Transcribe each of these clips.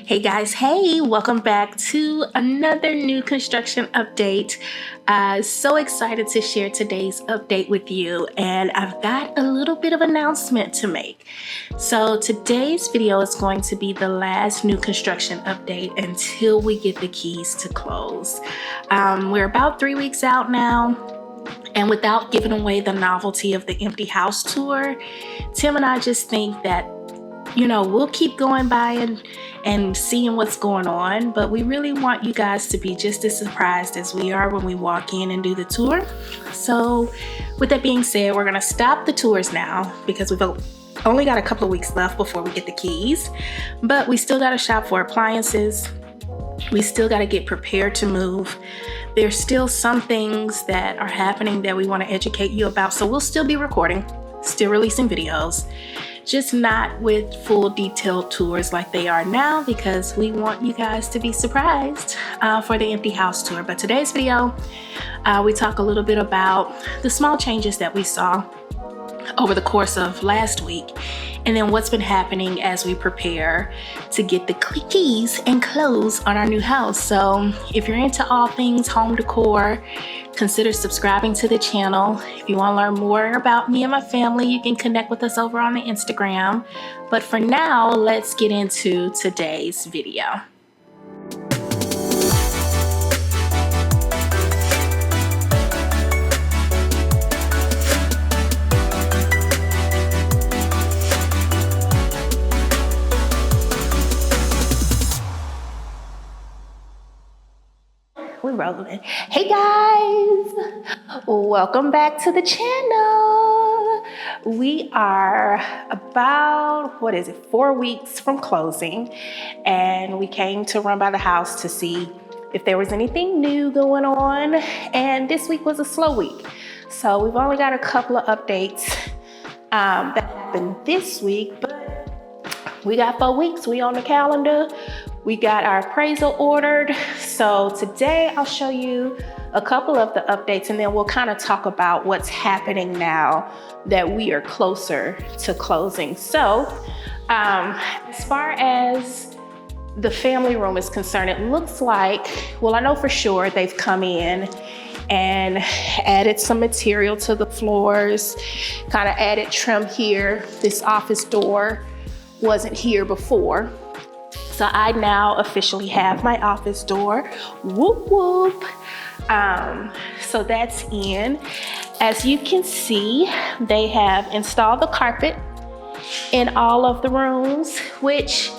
Hey guys, hey, welcome back to another new construction update. So excited to share today's update with you, and I've got a little bit of announcement to make. So today's video is going to be the last new construction update until we get the keys to close. We're about 3 weeks out now, and without giving away the novelty of the empty house tour, Tim and I just think that we'll keep going by and seeing what's going on, but we really want you guys to be just as surprised as we are when we walk in and do the tour. So with that being said, we're gonna stop the tours now because we've only got a couple of weeks left before we get the keys, but we still gotta shop for appliances. We still gotta get prepared to move. There's still some things that are happening that we wanna educate you about, so we'll still be recording, still releasing videos, just not with full detailed tours like they are now, because we want you guys to be surprised for the empty house tour. But today's video, we talk a little bit about the small changes that we saw over the course of last week, and then what's been happening as we prepare to get the keys and close on our new house. So if you're into all things home decor, consider subscribing to the channel. If you want to learn more about me and my family, you can connect with us over on the Instagram. But for now, let's get into today's video. We're rolling. Hey guys, welcome back to the channel. We are about, 4 weeks from closing, and we came to run by the house to see if there was anything new going on, and this week was a slow week. So we've only got a couple of updates that happened this week, but we got 4 weeks, we on the calendar. We got our appraisal ordered. So today I'll show you a couple of the updates, and then we'll kind of talk about what's happening now that we are closer to closing. So as far as the family room is concerned, it looks like, well, I know for sure they've come in and added some material to the floors, kind of added trim here. This office door wasn't here before. So I now officially have my office door. Whoop, whoop. So that's in. As you can see, they have installed the carpet in all of the rooms, which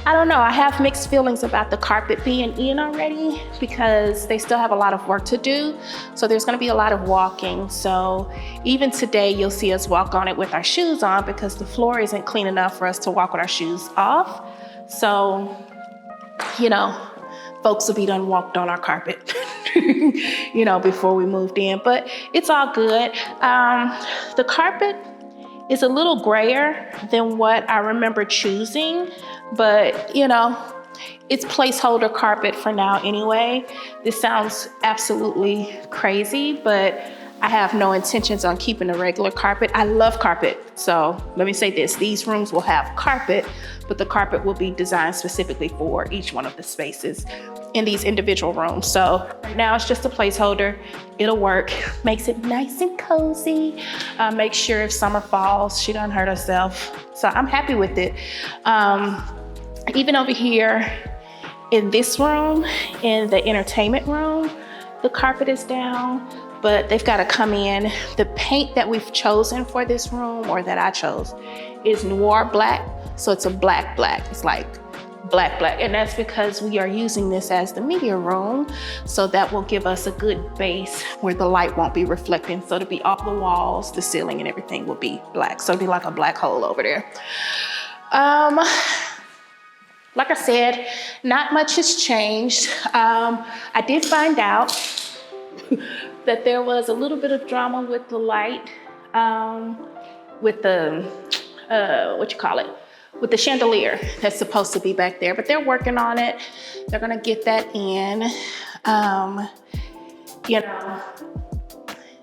I don't know, I have mixed feelings about the carpet being in already because they still have a lot of work to do. So there's gonna be a lot of walking. So even today, you'll see us walk on it with our shoes on because the floor isn't clean enough for us to walk with our shoes off. So, folks will be done walked on our carpet, before we moved in, but it's all good. The carpet is a little grayer than what I remember choosing, but it's placeholder carpet for now anyway. This sounds absolutely crazy, but I have no intentions on keeping a regular carpet. I love carpet. So let me say this, these rooms will have carpet, but the carpet will be designed specifically for each one of the spaces in these individual rooms. So right now it's just a placeholder. It'll work, makes it nice and cozy. Make sure if summer falls, she doesn't hurt herself. So I'm happy with it. Even over here in this room, in the entertainment room, the carpet is down, but they've got to come in. The paint that we've chosen for this room, or that I chose, is noir black. So it's a black. It's like black. And that's because we are using this as the media room. So that will give us a good base where the light won't be reflecting. So it'll be all the walls, the ceiling, and everything will be black. So it'll be like a black hole over there. Like I said, not much has changed. I did find out that there was a little bit of drama with the light, with the, with the chandelier that's supposed to be back there, but they're working on it. They're gonna get that in.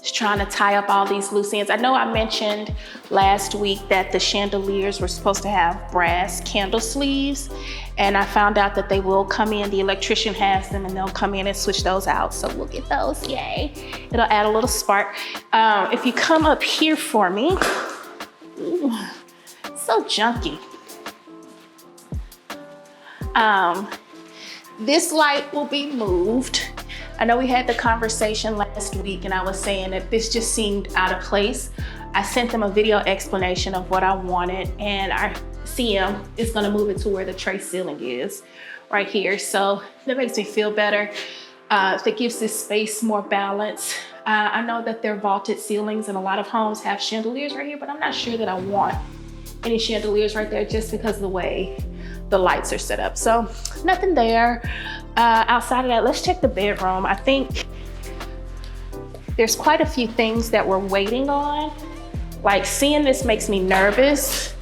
Just trying to tie up all these loose ends. I know I mentioned last week that the chandeliers were supposed to have brass candle sleeves, and I found out that they will come in. The electrician has them, and they'll come in and switch those out. So we'll get those, yay. It'll add a little spark. If you come up here for me, ooh, so junky. This light will be moved. I know we had the conversation last week and I was saying that this just seemed out of place. I sent them a video explanation of what I wanted, and our CM is gonna move it to where the tray ceiling is, right here. So that makes me feel better. That gives this space more balance. I know that they're vaulted ceilings and a lot of homes have chandeliers right here, but I'm not sure that I want any chandeliers right there just because of the way the lights are set up. So nothing there. Outside of that, let's check the bedroom. I think there's quite a few things that we're waiting on. Like, seeing this makes me nervous.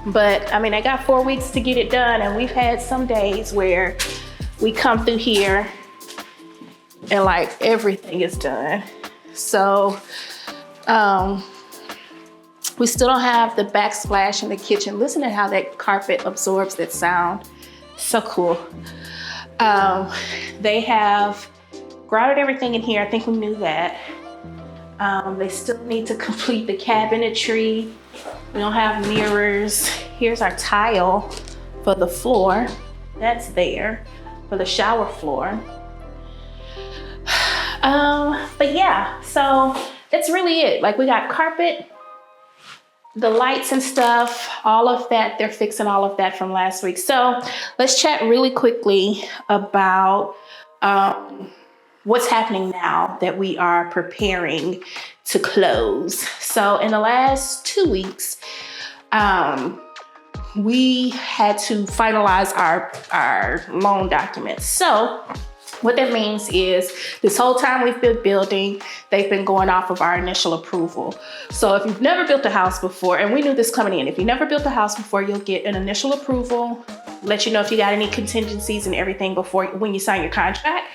But I mean, I got 4 weeks to get it done, and we've had some days where we come through here and like everything is done. So we still don't have the backsplash in the kitchen. Listen to how that carpet absorbs that sound. So cool. They have grouted everything in here. I think we knew that. They still need to complete the cabinetry. We don't have mirrors. Here's our tile for the floor. That's there for the shower floor. But yeah, so that's really it. Like, we got carpet, the lights and stuff, all of that. They're fixing all of that from last week. So let's chat really quickly about what's happening now that we are preparing to close. So in the last 2 weeks, we had to finalize our loan documents. So what that means is, this whole time we've been building, they've been going off of our initial approval. So if you've never built a house before, and we knew this coming in, if you never built a house before, you'll get an initial approval, let you know if you got any contingencies and everything before, when you sign your contract,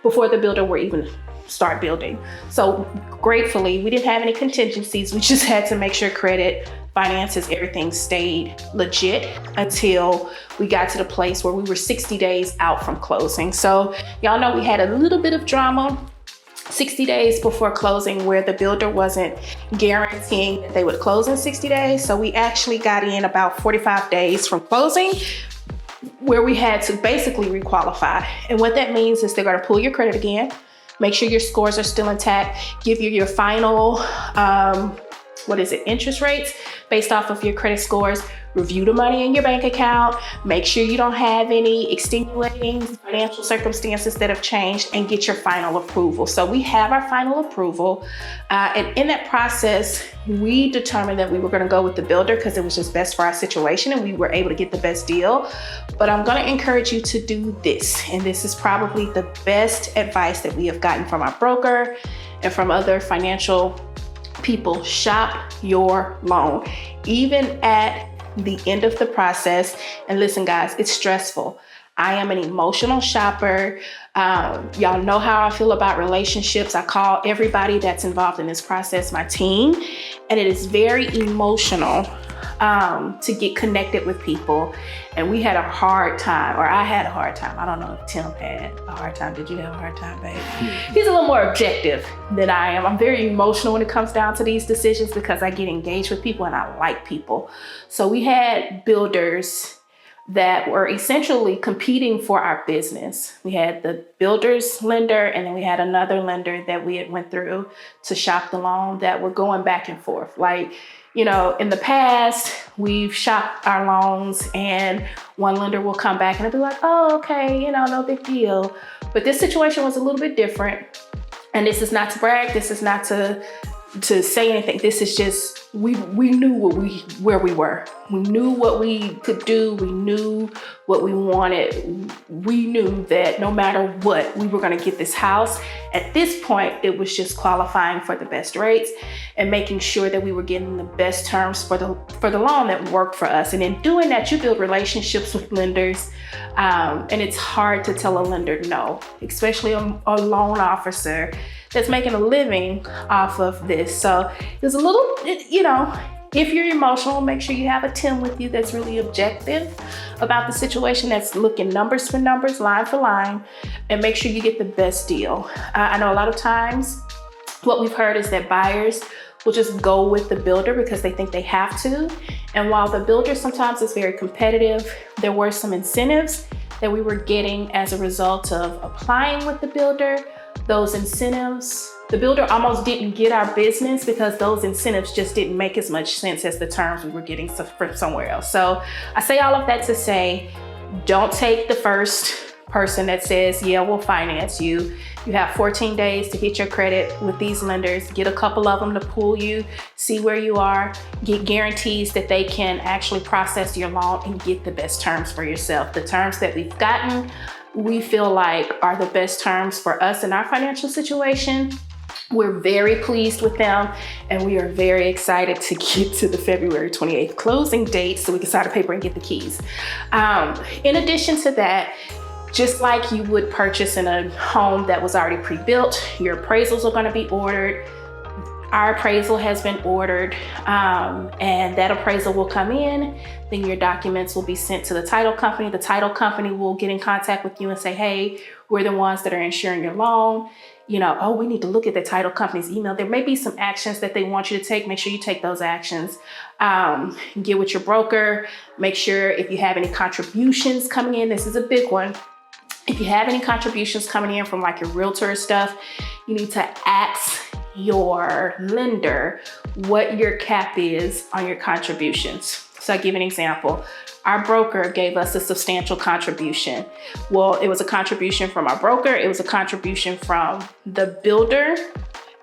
before the builder will even start building. So gratefully, we didn't have any contingencies. We just had to make sure credit, finances, everything stayed legit until we got to the place where we were 60 days out from closing. So y'all know we had a little bit of drama 60 days before closing, where the builder wasn't guaranteeing that they would close in 60 days. So we actually got in about 45 days from closing, where we had to basically requalify. And what that means is they're gonna pull your credit again, make sure your scores are still intact, give you your final, interest rates based off of your credit scores, review the money in your bank account, make sure you don't have any extenuating financial circumstances that have changed, and get your final approval. So we have our final approval. And in that process, we determined that we were gonna go with the builder because it was just best for our situation and we were able to get the best deal. But I'm gonna encourage you to do this. And this is probably the best advice that we have gotten from our broker and from other financial people. Shop your loan, even at the end of the process. And listen, guys, it's stressful. I am an emotional shopper. Y'all know how I feel about relationships. I call everybody that's involved in this process my team, and it is very emotional to get connected with people. And we had a hard time, or I had a hard time. I don't know if Tim had a hard time. Did you have a hard time, babe? He's a little more objective than I am. I'm very emotional when it comes down to these decisions because I get engaged with people and I like people. So we had builders that were essentially competing for our business. We had the builder's lender, and then we had another lender that we had went through to shop the loan, that were going back and forth. Like, you know, in the past, we've shopped our loans and one lender will come back and it'll be like, oh, okay, you know, no big deal. But this situation was a little bit different. And this is not to brag. This is not to say anything. This is just, we knew where we were. We knew what we could do. We knew what we wanted. We knew that no matter what, we were going to get this house. At this point, it was just qualifying for the best rates and making sure that we were getting the best terms for the loan that worked for us. And in doing that, you build relationships with lenders. And it's hard to tell a lender no, especially a loan officer that's making a living off of this. So there's a little, you know, if you're emotional, make sure you have a Tim with you that's really objective about the situation, that's looking numbers for numbers, line for line, and make sure you get the best deal. I know a lot of times what we've heard is that buyers will just go with the builder because they think they have to. And while the builder sometimes is very competitive, there were some incentives that we were getting as a result of applying with the builder. Those incentives, the builder almost didn't get our business because those incentives just didn't make as much sense as the terms we were getting from somewhere else. So I say all of that to say, don't take the first person that says, yeah, we'll finance you. You have 14 days to hit your credit with these lenders. Get a couple of them to pull you, see where you are, get guarantees that they can actually process your loan and get the best terms for yourself. The terms that we've gotten, we feel like are the best terms for us in our financial situation. We're very pleased with them, and we are very excited to get to the February 28th closing date so we can sign the paper and get the keys. In addition to that, just like you would purchase in a home that was already pre-built, your appraisals are going to be ordered. Our appraisal has been ordered, and that appraisal will come in. Then your documents will be sent to the title company. The title company will get in contact with you and say, hey, we're the ones that are insuring your loan. You know, oh, we need to look at the title company's email. There may be some actions that they want you to take. Make sure you take those actions. Get with your broker. Make sure if you have any contributions coming in, this is a big one. If you have any contributions coming in from like your realtor stuff, you need to ask your lender what your cap is on your contributions. So I'll give an example. Our broker gave us a substantial contribution. Well, it was a contribution from our broker, it was a contribution from the builder,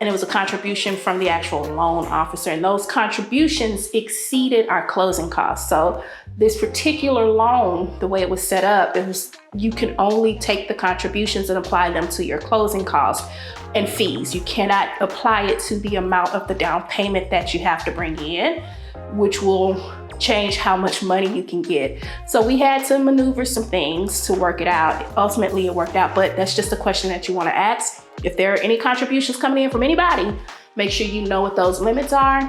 and it was a contribution from the actual loan officer. And those contributions exceeded our closing costs. So this particular loan, the way it was set up, it was, you can only take the contributions and apply them to your closing costs and fees. You cannot apply it to the amount of the down payment that you have to bring in, which will change how much money you can get. So we had to maneuver some things to work it out. Ultimately, it worked out, but that's just a question that you want to ask. If there are any contributions coming in from anybody, make sure you know what those limits are,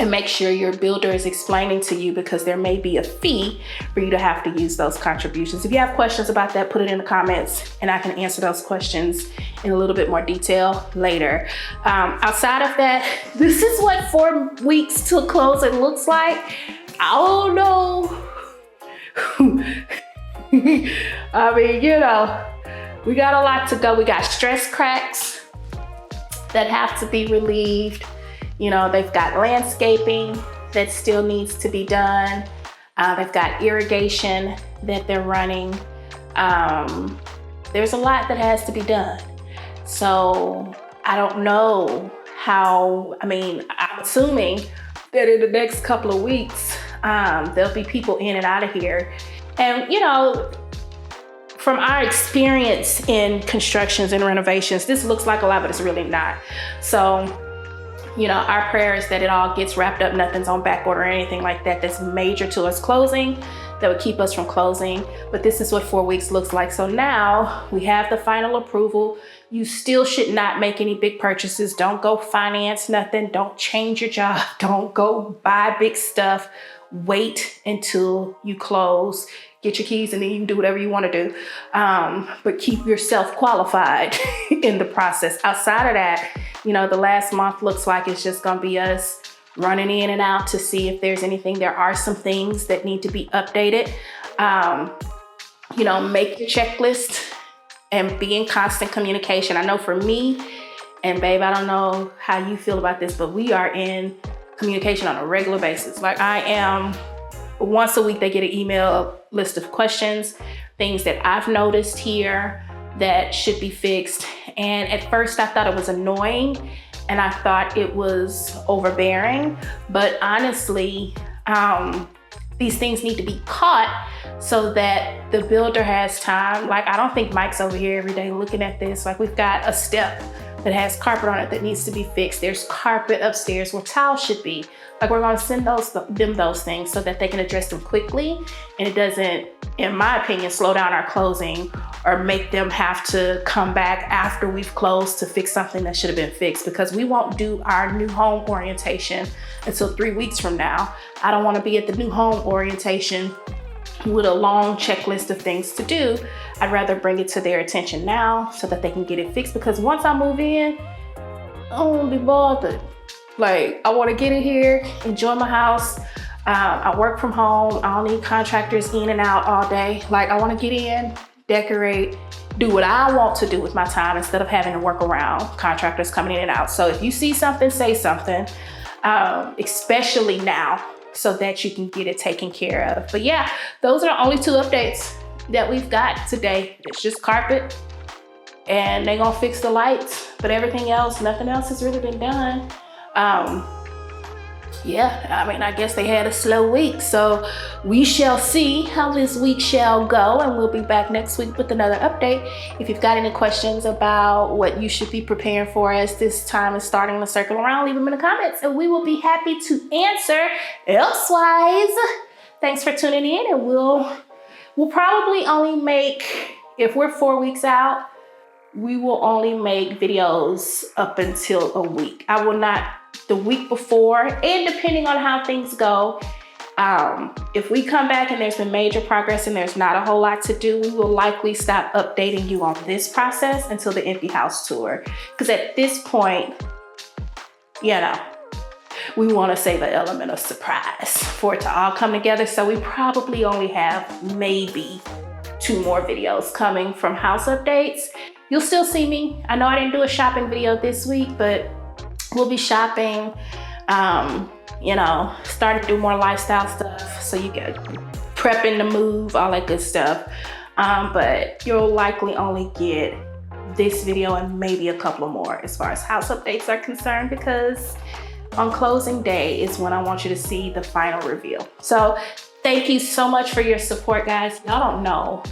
and make sure your builder is explaining to you, because there may be a fee for you to have to use those contributions. If you have questions about that, put it in the comments and I can answer those questions in a little bit more detail later. Outside of that, this is what 4 weeks till closing looks like. I don't know. I mean, you know, we got a lot to go. We got stress cracks that have to be relieved. You know, they've got landscaping that still needs to be done. They've got irrigation that they're running. There's a lot that has to be done. So I don't know how, I mean, I'm assuming that in the next couple of weeks, there'll be people in and out of here. And, you know, from our experience in constructions and renovations, this looks like a lot, but it's really not. So, you know, our prayer is that it all gets wrapped up, nothing's on back order or anything like that that's major to us closing, that would keep us from closing. But this is what 4 weeks looks like. So now we have the final approval. You still should not make any big purchases. Don't go finance nothing. Don't change your job. Don't go buy big stuff. Wait until you close. Get your keys and then you can do whatever you want to do. But keep yourself qualified in the process. Outside of that, you know, the last month looks like it's just going to be us running in and out to see if there's anything. There are some things that need to be updated. You know, make your checklist and be in constant communication. I know for me, and babe, I don't know how you feel about this, but we are in communication on a regular basis. Like I am, once a week they get an email list of questions, things that I've noticed here that should be fixed. And at first I thought it was annoying and I thought it was overbearing, but honestly, these things need to be caught so that the builder has time. Like, I don't think Mike's over here every day looking at this. Like, we've got a step that has carpet on it that needs to be fixed. There's carpet upstairs where tiles should be. Like, we're gonna send them those things so that they can address them quickly, and it doesn't, in my opinion, slow down our closing or make them have to come back after we've closed to fix something that should have been fixed, because we won't do our new home orientation until 3 weeks from now. I don't want to be at the new home orientation with a long checklist of things to do. I'd rather bring it to their attention now so that they can get it fixed, because once I move in, I won't be bothered. Like, I want to get in here, enjoy my house. I work from home. I don't need contractors in and out all day. Like, I want to get in, decorate, do what I want to do with my time instead of having to work around contractors coming in and out. So if you see something, say something, especially now, so that you can get it taken care of. But yeah, those are the only 2 updates that we've got today. It's just carpet, and they're gonna fix the lights, but everything else, nothing else has really been done. Yeah, I mean, I guess they had a slow week, so we shall see how this week shall go, and we'll be back next week with another update. If you've got any questions about what you should be preparing for as this time is starting to circle around, leave them in the comments, and we will be happy to answer. Elsewise, thanks for tuning in, and we'll probably only make, if we're 4 weeks out, we will only make videos up until a week. I will not the week before, and depending on how things go, if we come back and there's been major progress and there's not a whole lot to do, we will likely stop updating you on this process until the empty house tour. Because at this point, you know, we want to save an element of surprise for it to all come together. So we probably only have maybe 2 more videos coming from house updates. You'll still see me. I know I didn't do a shopping video this week, but we'll be shopping, you know, starting to do more lifestyle stuff. So you get prepping to move, all that good stuff. But you'll likely only get this video and maybe a couple more as far as house updates are concerned, because on closing day is when I want you to see the final reveal. So thank you so much for your support, guys. Y'all don't know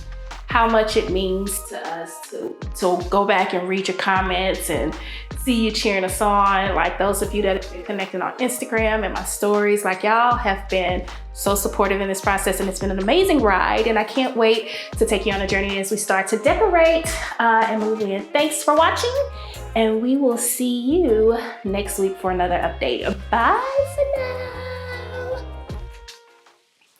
how much it means to us to go back and read your comments and see you cheering us on. Like, those of you that have been connected on Instagram and my stories, like, y'all have been so supportive in this process, and it's been an amazing ride, and I can't wait to take you on a journey as we start to decorate and move in. Thanks for watching, and we will see you next week for another update. Bye for now.